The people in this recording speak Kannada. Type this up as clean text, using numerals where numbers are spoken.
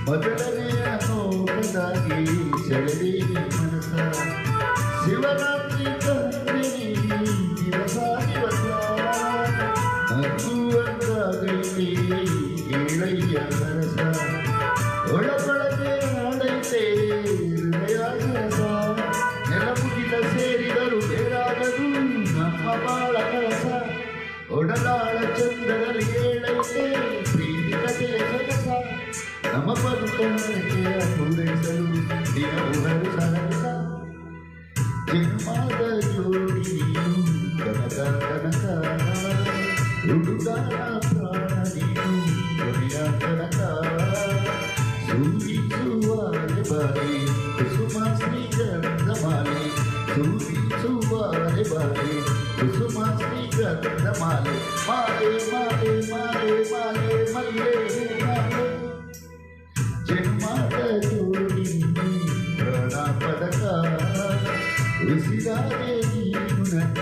ಮೊದಲನೆಯ ನೋಟದಾಗಿ ಸೆಳೆದಿ ಮನಸ ಶಿವರಾತ್ರಿ ತಂದೆ ದಿವಸ ದಿವಸ ನಗುವಂತಾಗೈತೆ ಕೇಳಯ್ಯ ಸರಸ ಒಳಗೊಳಗೆ ಆಡೈತೆ ಹೃದಯ ಸರಸ ನೆಲಮುಗಿಲ ಸೇರಿದರು ಬೇರಾಗದು ನಮ್ಮ ಬಾಳ ಕಳಸ ಒಡಲಾಳ ಚಂದ್ರದಲ್ಲಿ ಏಳೈತೆ ಪ್ರೀತಿ ಕಥೆಯ ಸರಸ ನಮ್ಮ ಬದುಕನ್ನೆಯ ಪೂರೈಸಲು ದಿನವು ಹರಸ ಜನ್ಮದ ಜೋಡಿ ನೀನು ಕನಕ ಕನಕ ಹುಡುಗಾರ ಪ್ರಾಣ ನೀನು ಕೊನೆಯ ಕನಕ ಸೂಚಿಸುವಾರೆ ಬಾರಿ ಕುಸುಮ ಶ್ರೀಗಂಧ ಮಾಲೆ ಸೂಚಿಸುವಾರೆ ಬಾರಿ ಕುಸುಮ ಶ್ರೀಗಂಧ ಮಾಲೆ ಮಾಲೆ ಮಾಲೆ ಮಾಲೆ ಮಾಲೆ ಮಲ್ಲೆ ಮಾಲೆ ಜನ್ಮದ ಜೋಡಿ ಪ್ರಾಣ ಪದಕ ಉಸಿರಾಗೆ ನೀನು ನನ್ನ